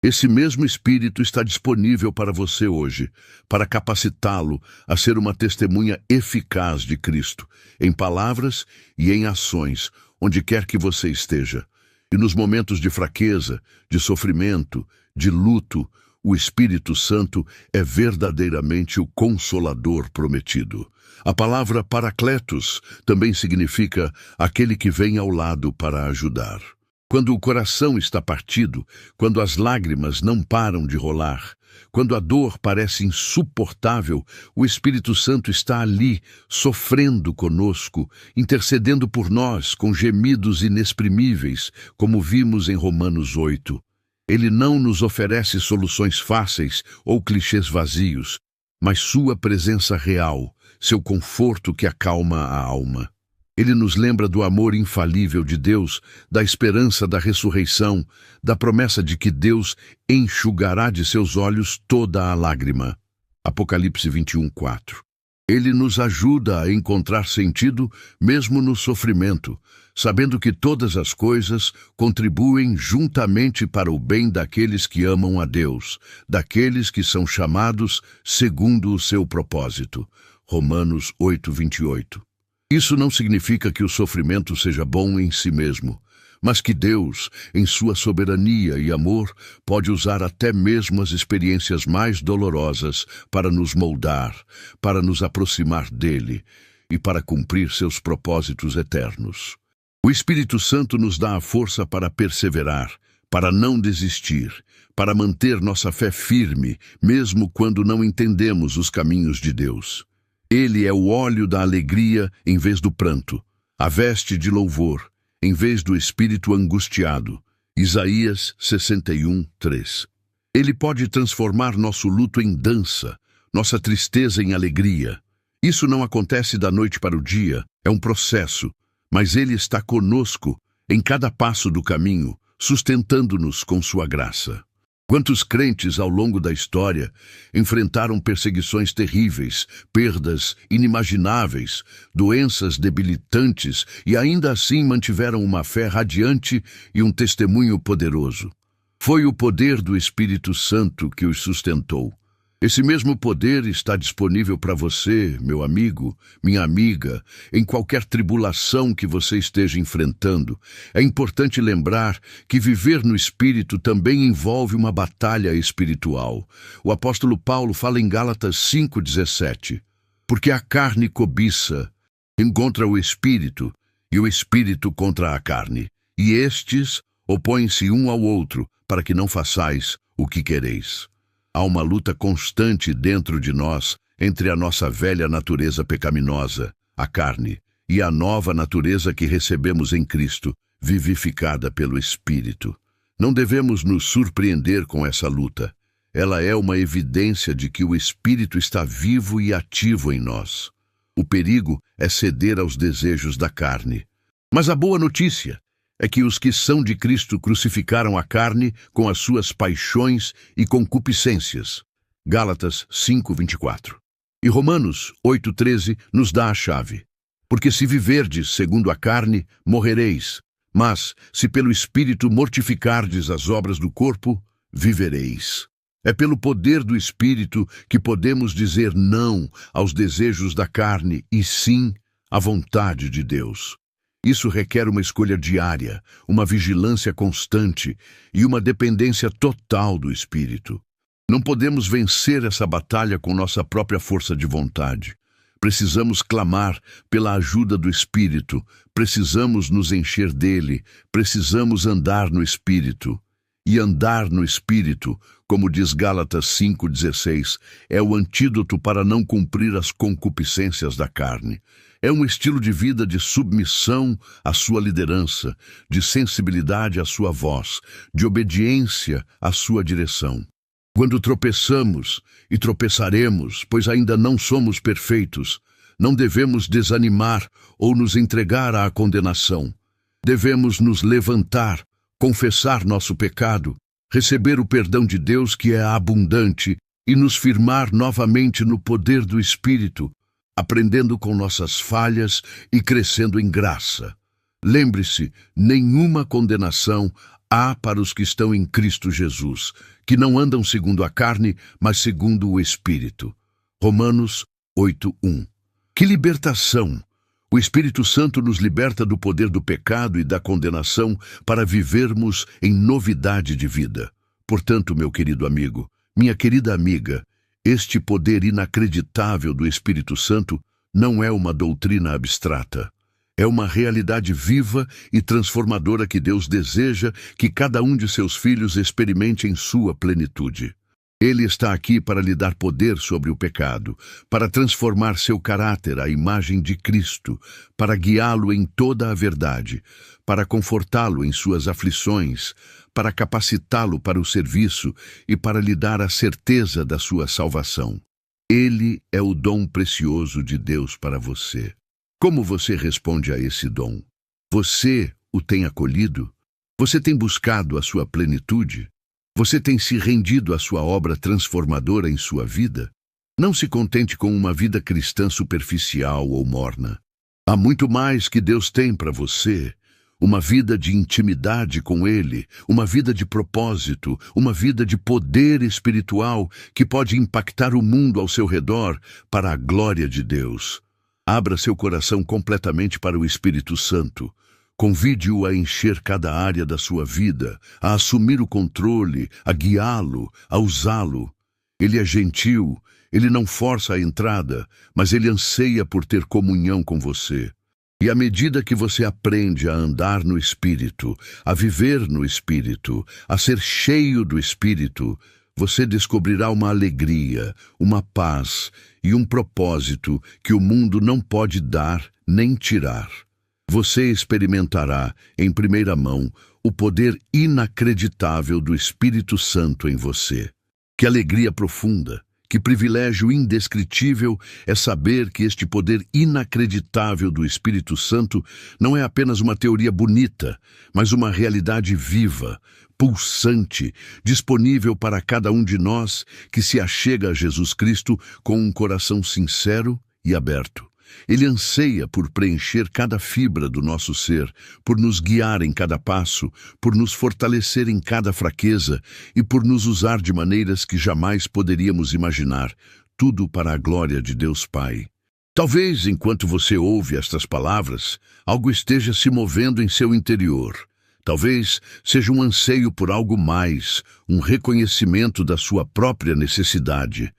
Esse mesmo Espírito está disponível para você hoje, para capacitá-lo a ser uma testemunha eficaz de Cristo, em palavras e em ações, onde quer que você esteja. E nos momentos de fraqueza, de sofrimento, de luto, o Espírito Santo é verdadeiramente o Consolador prometido. A palavra Paracletos também significa aquele que vem ao lado para ajudar. Quando o coração está partido, quando as lágrimas não param de rolar, quando a dor parece insuportável, o Espírito Santo está ali, sofrendo conosco, intercedendo por nós com gemidos inexprimíveis, como vimos em Romanos 8. Ele não nos oferece soluções fáceis ou clichês vazios, mas sua presença real, seu conforto que acalma a alma. Ele nos lembra do amor infalível de Deus, da esperança da ressurreição, da promessa de que Deus enxugará de seus olhos toda a lágrima. Apocalipse 21:4. Ele nos ajuda a encontrar sentido mesmo no sofrimento, sabendo que todas as coisas contribuem juntamente para o bem daqueles que amam a Deus, daqueles que são chamados segundo o seu propósito. Romanos 8:28. Isso não significa que o sofrimento seja bom em si mesmo, mas que Deus, em sua soberania e amor, pode usar até mesmo as experiências mais dolorosas para nos moldar, para nos aproximar dele e para cumprir seus propósitos eternos. O Espírito Santo nos dá a força para perseverar, para não desistir, para manter nossa fé firme, mesmo quando não entendemos os caminhos de Deus. Ele é o óleo da alegria em vez do pranto, a veste de louvor em vez do espírito angustiado. Isaías 61:3. Ele pode transformar nosso luto em dança, nossa tristeza em alegria. Isso não acontece da noite para o dia, é um processo, mas Ele está conosco em cada passo do caminho, sustentando-nos com sua graça. Quantos crentes ao longo da história enfrentaram perseguições terríveis, perdas inimagináveis, doenças debilitantes e ainda assim mantiveram uma fé radiante e um testemunho poderoso. Foi o poder do Espírito Santo que os sustentou. Esse mesmo poder está disponível para você, meu amigo, minha amiga, em qualquer tribulação que você esteja enfrentando. É importante lembrar que viver no Espírito também envolve uma batalha espiritual. O apóstolo Paulo fala em Gálatas 5,17. Porque a carne cobiça contra o Espírito, e o Espírito contra a carne. E estes opõem-se um ao outro, para que não façais o que quereis. Há uma luta constante dentro de nós entre a nossa velha natureza pecaminosa, a carne, e a nova natureza que recebemos em Cristo, vivificada pelo Espírito. Não devemos nos surpreender com essa luta. Ela é uma evidência de que o Espírito está vivo e ativo em nós. O perigo é ceder aos desejos da carne. Mas a boa notícia é que os que são de Cristo crucificaram a carne com as suas paixões e concupiscências. Gálatas 5:24. E Romanos 8:13 nos dá a chave. Porque se viverdes segundo a carne, morrereis, mas se pelo Espírito mortificardes as obras do corpo, vivereis. É pelo poder do Espírito que podemos dizer não aos desejos da carne e sim à vontade de Deus. Isso requer uma escolha diária, uma vigilância constante e uma dependência total do Espírito. Não podemos vencer essa batalha com nossa própria força de vontade. Precisamos clamar pela ajuda do Espírito, precisamos nos encher dele, precisamos andar no Espírito. E andar no Espírito, como diz Gálatas 5:16, é o antídoto para não cumprir as concupiscências da carne. É um estilo de vida de submissão à sua liderança, de sensibilidade à sua voz, de obediência à sua direção. Quando tropeçamos, e tropeçaremos, pois ainda não somos perfeitos, não devemos desanimar ou nos entregar à condenação. Devemos nos levantar, confessar nosso pecado, receber o perdão de Deus que é abundante e nos firmar novamente no poder do Espírito, aprendendo com nossas falhas e crescendo em graça. Lembre-se, nenhuma condenação há para os que estão em Cristo Jesus, que não andam segundo a carne, mas segundo o Espírito. Romanos 8:1. Que libertação! O Espírito Santo nos liberta do poder do pecado e da condenação para vivermos em novidade de vida. Portanto, meu querido amigo, minha querida amiga, este poder inacreditável do Espírito Santo não é uma doutrina abstrata. É uma realidade viva e transformadora que Deus deseja que cada um de seus filhos experimente em sua plenitude. Ele está aqui para lhe dar poder sobre o pecado, para transformar seu caráter à imagem de Cristo, para guiá-lo em toda a verdade, para confortá-lo em suas aflições, para capacitá-lo para o serviço e para lhe dar a certeza da sua salvação. Ele é o dom precioso de Deus para você. Como você responde a esse dom? Você o tem acolhido? Você tem buscado a sua plenitude? Você tem se rendido à sua obra transformadora em sua vida? Não se contente com uma vida cristã superficial ou morna. Há muito mais que Deus tem para você. Uma vida de intimidade com Ele, uma vida de propósito, uma vida de poder espiritual que pode impactar o mundo ao seu redor para a glória de Deus. Abra seu coração completamente para o Espírito Santo. Convide-o a encher cada área da sua vida, a assumir o controle, a guiá-lo, a usá-lo. Ele é gentil, ele não força a entrada, mas ele anseia por ter comunhão com você. E à medida que você aprende a andar no Espírito, a viver no Espírito, a ser cheio do Espírito, você descobrirá uma alegria, uma paz e um propósito que o mundo não pode dar nem tirar. Você experimentará, em primeira mão, o poder inacreditável do Espírito Santo em você. Que alegria profunda, Que privilégio indescritível é saber que este poder inacreditável do Espírito Santo não é apenas uma teoria bonita, mas uma realidade viva, pulsante, disponível para cada um de nós que se achega a Jesus Cristo com um coração sincero e aberto. Ele anseia por preencher cada fibra do nosso ser, por nos guiar em cada passo, por nos fortalecer em cada fraqueza e por nos usar de maneiras que jamais poderíamos imaginar, tudo para a glória de Deus Pai. Talvez, enquanto você ouve estas palavras, algo esteja se movendo em seu interior. Talvez seja um anseio por algo mais, um reconhecimento da sua própria necessidade.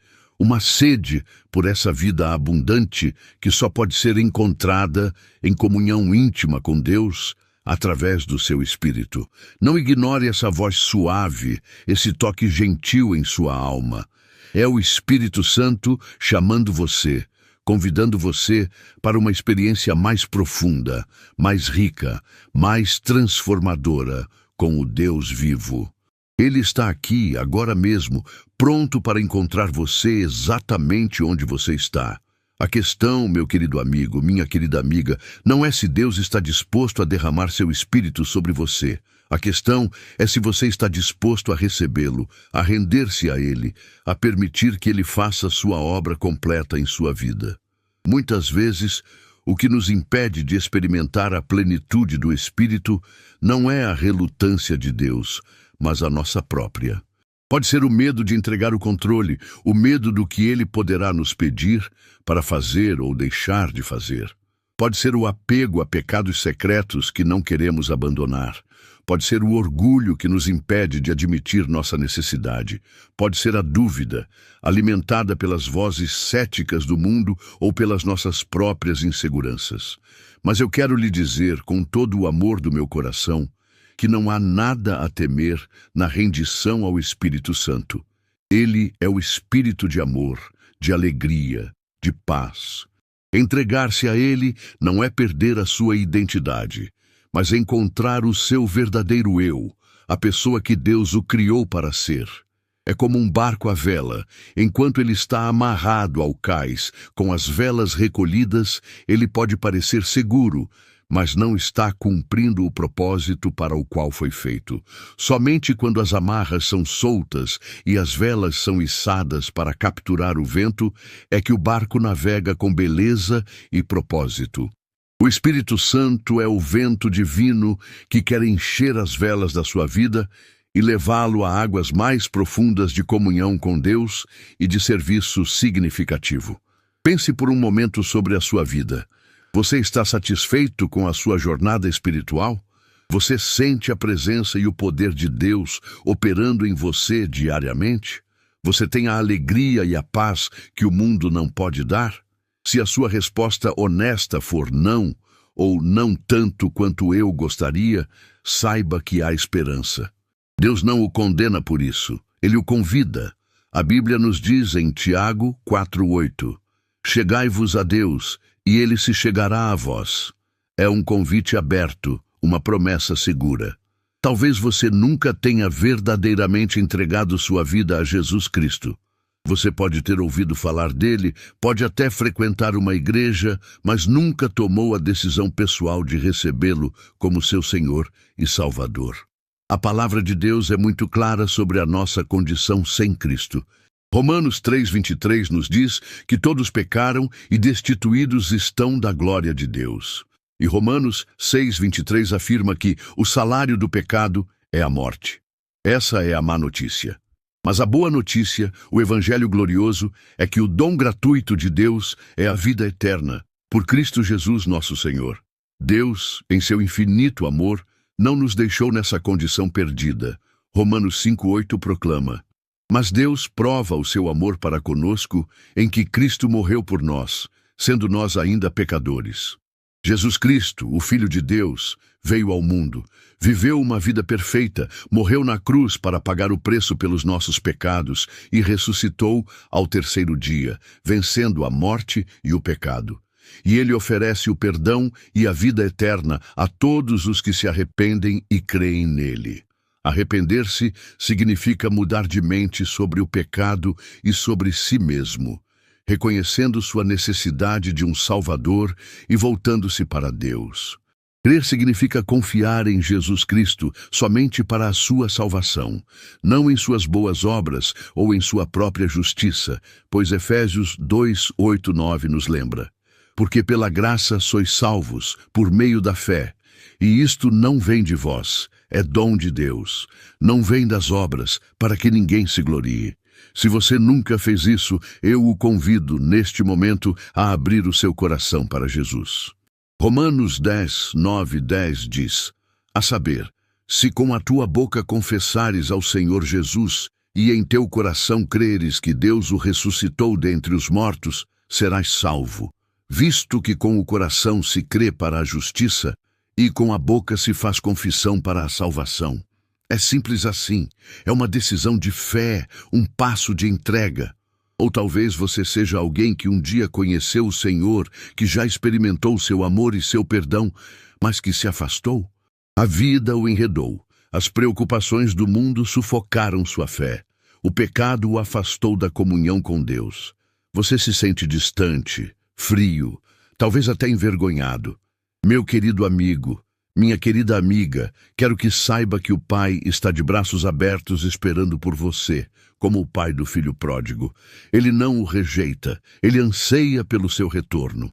Uma sede por essa vida abundante que só pode ser encontrada em comunhão íntima com Deus através do seu Espírito. Não ignore essa voz suave, esse toque gentil em sua alma. É o Espírito Santo chamando você, convidando você para uma experiência mais profunda, mais rica, mais transformadora com o Deus vivo. Ele está aqui, agora mesmo, pronto para encontrar você exatamente onde você está. A questão, meu querido amigo, minha querida amiga, não é se Deus está disposto a derramar seu Espírito sobre você. A questão é se você está disposto a recebê-lo, a render-se a Ele, a permitir que Ele faça sua obra completa em sua vida. Muitas vezes, o que nos impede de experimentar a plenitude do Espírito não é a relutância de Deus, mas a nossa própria. Pode ser o medo de entregar o controle, o medo do que Ele poderá nos pedir para fazer ou deixar de fazer. Pode ser o apego a pecados secretos que não queremos abandonar. Pode ser o orgulho que nos impede de admitir nossa necessidade. Pode ser a dúvida, alimentada pelas vozes céticas do mundo ou pelas nossas próprias inseguranças. Mas eu quero lhe dizer, com todo o amor do meu coração, que não há nada a temer na rendição ao Espírito Santo. Ele é o Espírito de amor, de alegria, de paz. Entregar-se a Ele não é perder a sua identidade, mas encontrar o seu verdadeiro eu, a pessoa que Deus o criou para ser. É como um barco à vela. Enquanto ele está amarrado ao cais, com as velas recolhidas, ele pode parecer seguro, mas não está cumprindo o propósito para o qual foi feito. Somente quando as amarras são soltas e as velas são içadas para capturar o vento, é que o barco navega com beleza e propósito. O Espírito Santo é o vento divino que quer encher as velas da sua vida e levá-lo a águas mais profundas de comunhão com Deus e de serviço significativo. Pense por um momento sobre a sua vida. Você está satisfeito com a sua jornada espiritual? Você sente a presença e o poder de Deus operando em você diariamente? Você tem a alegria e a paz que o mundo não pode dar? Se a sua resposta honesta for não, ou não tanto quanto eu gostaria, saiba que há esperança. Deus não o condena por isso, Ele o convida. A Bíblia nos diz em Tiago 4:8, chegai-vos a Deus, e Ele se chegará a vós. É um convite aberto, uma promessa segura. Talvez você nunca tenha verdadeiramente entregado sua vida a Jesus Cristo. Você pode ter ouvido falar dele, pode até frequentar uma igreja, mas nunca tomou a decisão pessoal de recebê-lo como seu Senhor e Salvador. A palavra de Deus é muito clara sobre a nossa condição sem Cristo. Romanos 3:23 nos diz que todos pecaram e destituídos estão da glória de Deus. E Romanos 6:23 afirma que o salário do pecado é a morte. Essa é a má notícia. Mas a boa notícia, o Evangelho glorioso, é que o dom gratuito de Deus é a vida eterna, por Cristo Jesus nosso Senhor. Deus, em seu infinito amor, não nos deixou nessa condição perdida. Romanos 5:8 proclama: mas Deus prova o seu amor para conosco em que Cristo morreu por nós, sendo nós ainda pecadores. Jesus Cristo, o Filho de Deus, veio ao mundo, viveu uma vida perfeita, morreu na cruz para pagar o preço pelos nossos pecados e ressuscitou ao terceiro dia, vencendo a morte e o pecado. E Ele oferece o perdão e a vida eterna a todos os que se arrependem e creem nele. Arrepender-se significa mudar de mente sobre o pecado e sobre si mesmo, reconhecendo sua necessidade de um Salvador e voltando-se para Deus. Crer significa confiar em Jesus Cristo somente para a sua salvação, não em suas boas obras ou em sua própria justiça, pois Efésios 2, 8, 9 nos lembra. Porque pela graça sois salvos, por meio da fé. E isto não vem de vós, é dom de Deus. Não vem das obras, para que ninguém se glorie. Se você nunca fez isso, eu o convido, neste momento, a abrir o seu coração para Jesus. Romanos 10, 9 e 10 diz, a saber, se com a tua boca confessares ao Senhor Jesus e em teu coração creres que Deus o ressuscitou dentre os mortos, serás salvo, visto que com o coração se crê para a justiça e com a boca se faz confissão para a salvação. É simples assim, é uma decisão de fé, um passo de entrega. Ou talvez você seja alguém que um dia conheceu o Senhor, que já experimentou seu amor e seu perdão, mas que se afastou. A vida o enredou, as preocupações do mundo sufocaram sua fé. O pecado o afastou da comunhão com Deus. Você se sente distante, frio, talvez até envergonhado. Meu querido amigo, minha querida amiga, quero que saiba que o Pai está de braços abertos esperando por você, como o pai do filho pródigo. Ele não o rejeita, ele anseia pelo seu retorno.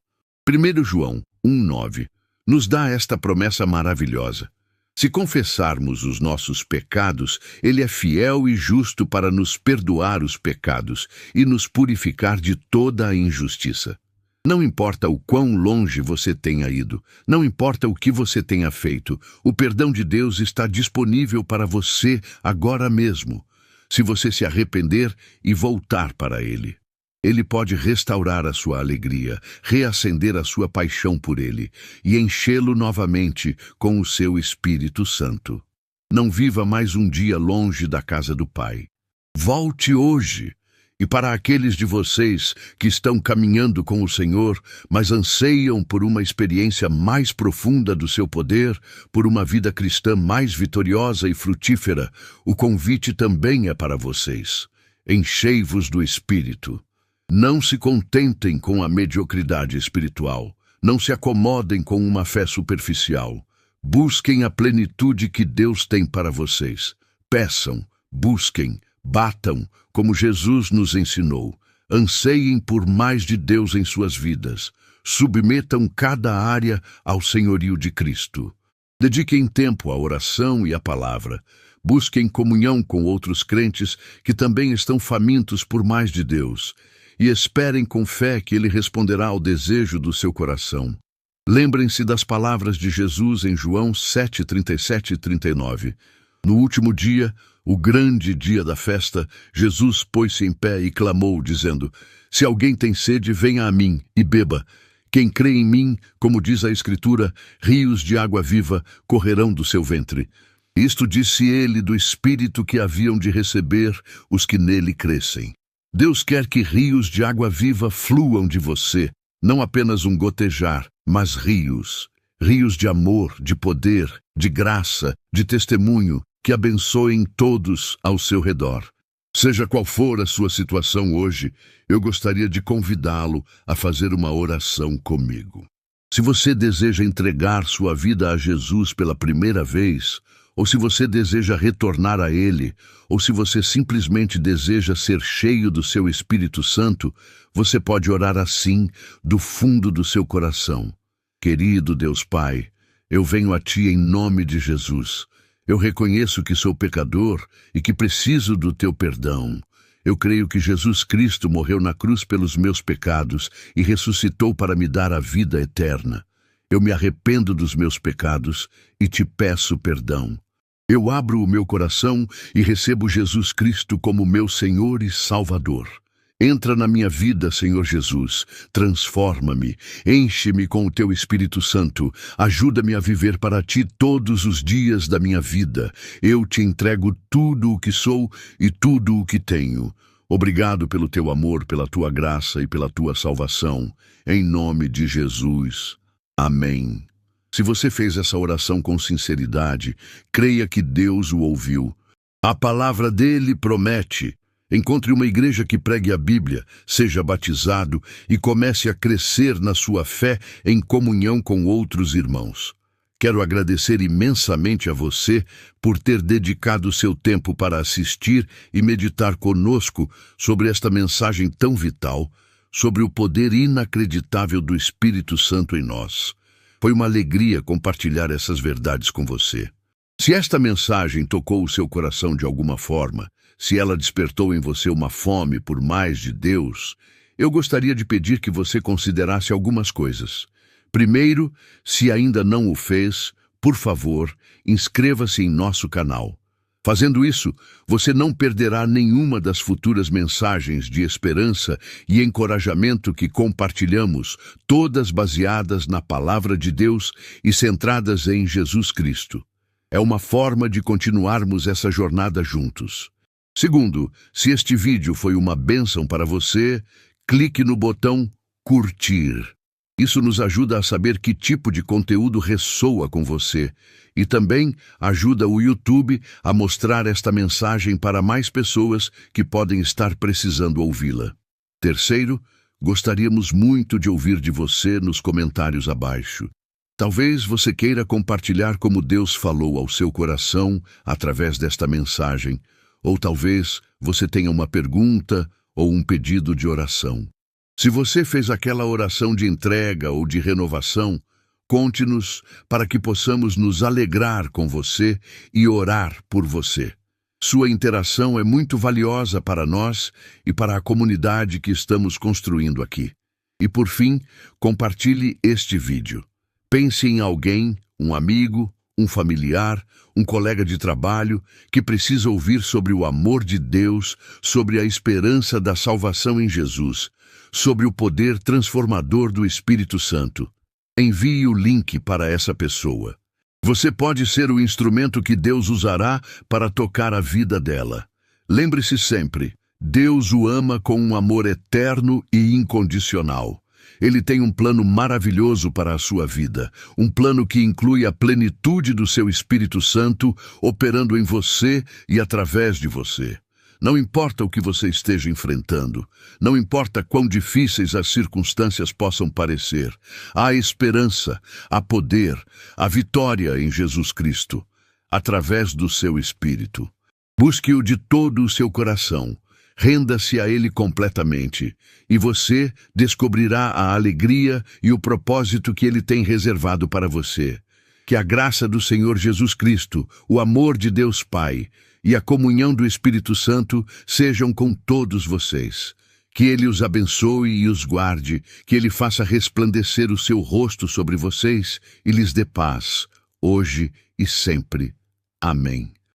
1 João 1,9 nos dá esta promessa maravilhosa. Se confessarmos os nossos pecados, ele é fiel e justo para nos perdoar os pecados e nos purificar de toda a injustiça. Não importa o quão longe você tenha ido, não importa o que você tenha feito, o perdão de Deus está disponível para você agora mesmo, se você se arrepender e voltar para Ele. Ele pode restaurar a sua alegria, reacender a sua paixão por Ele e enchê-lo novamente com o seu Espírito Santo. Não viva mais um dia longe da casa do Pai. Volte hoje. E para aqueles de vocês que estão caminhando com o Senhor, mas anseiam por uma experiência mais profunda do seu poder, por uma vida cristã mais vitoriosa e frutífera, o convite também é para vocês. Enchei-vos do Espírito. Não se contentem com a mediocridade espiritual. Não se acomodem com uma fé superficial. Busquem a plenitude que Deus tem para vocês. Peçam, busquem, batam, como Jesus nos ensinou. Anseiem por mais de Deus em suas vidas. Submetam cada área ao senhorio de Cristo. Dediquem tempo à oração e à palavra. Busquem comunhão com outros crentes que também estão famintos por mais de Deus. E esperem com fé que Ele responderá ao desejo do seu coração. Lembrem-se das palavras de Jesus em João 7, 37 e 39. No último dia, o grande dia da festa, Jesus pôs-se em pé e clamou, dizendo, se alguém tem sede, venha a mim e beba. Quem crê em mim, como diz a Escritura, rios de água viva correrão do seu ventre. Isto disse ele do Espírito que haviam de receber os que nele crescem. Deus quer que rios de água viva fluam de você, não apenas um gotejar, mas rios. Rios de amor, de poder, de graça, de testemunho, que abençoem todos ao seu redor. Seja qual for a sua situação hoje, eu gostaria de convidá-lo a fazer uma oração comigo. Se você deseja entregar sua vida a Jesus pela primeira vez, ou se você deseja retornar a Ele, ou se você simplesmente deseja ser cheio do seu Espírito Santo, você pode orar assim, do fundo do seu coração. Querido Deus Pai, eu venho a Ti em nome de Jesus. Eu reconheço que sou pecador e que preciso do Teu perdão. Eu creio que Jesus Cristo morreu na cruz pelos meus pecados e ressuscitou para me dar a vida eterna. Eu me arrependo dos meus pecados e Te peço perdão. Eu abro o meu coração e recebo Jesus Cristo como meu Senhor e Salvador. Entra na minha vida, Senhor Jesus, transforma-me, enche-me com o Teu Espírito Santo, ajuda-me a viver para Ti todos os dias da minha vida. Eu Te entrego tudo o que sou e tudo o que tenho. Obrigado pelo Teu amor, pela Tua graça e pela Tua salvação. Em nome de Jesus. Amém. Se você fez essa oração com sinceridade, creia que Deus o ouviu. A palavra dele promete. Encontre uma igreja que pregue a Bíblia, seja batizado e comece a crescer na sua fé em comunhão com outros irmãos. Quero agradecer imensamente a você por ter dedicado seu tempo para assistir e meditar conosco sobre esta mensagem tão vital, sobre o poder inacreditável do Espírito Santo em nós. Foi uma alegria compartilhar essas verdades com você. Se esta mensagem tocou o seu coração de alguma forma, se ela despertou em você uma fome por mais de Deus, eu gostaria de pedir que você considerasse algumas coisas. Primeiro, se ainda não o fez, por favor, inscreva-se em nosso canal. Fazendo isso, você não perderá nenhuma das futuras mensagens de esperança e encorajamento que compartilhamos, todas baseadas na Palavra de Deus e centradas em Jesus Cristo. É uma forma de continuarmos essa jornada juntos. Segundo, se este vídeo foi uma bênção para você, clique no botão curtir. Isso nos ajuda a saber que tipo de conteúdo ressoa com você e também ajuda o YouTube a mostrar esta mensagem para mais pessoas que podem estar precisando ouvi-la. Terceiro, gostaríamos muito de ouvir de você nos comentários abaixo. Talvez você queira compartilhar como Deus falou ao seu coração através desta mensagem, ou talvez você tenha uma pergunta ou um pedido de oração. Se você fez aquela oração de entrega ou de renovação, conte-nos para que possamos nos alegrar com você e orar por você. Sua interação é muito valiosa para nós e para a comunidade que estamos construindo aqui. E por fim, compartilhe este vídeo. Pense em alguém, um amigo, um familiar, um colega de trabalho que precisa ouvir sobre o amor de Deus, sobre a esperança da salvação em Jesus, sobre o poder transformador do Espírito Santo. Envie o link para essa pessoa. Você pode ser o instrumento que Deus usará para tocar a vida dela. Lembre-se sempre, Deus o ama com um amor eterno e incondicional. Ele tem um plano maravilhoso para a sua vida, um plano que inclui a plenitude do seu Espírito Santo operando em você e através de você. Não importa o que você esteja enfrentando, não importa quão difíceis as circunstâncias possam parecer, há esperança, há poder, há vitória em Jesus Cristo, através do seu Espírito. Busque-o de todo o seu coração, renda-se a Ele completamente, e você descobrirá a alegria e o propósito que Ele tem reservado para você. Que a graça do Senhor Jesus Cristo, o amor de Deus Pai e a comunhão do Espírito Santo sejam com todos vocês. Que Ele os abençoe e os guarde, que Ele faça resplandecer o seu rosto sobre vocês e lhes dê paz, hoje e sempre. Amém.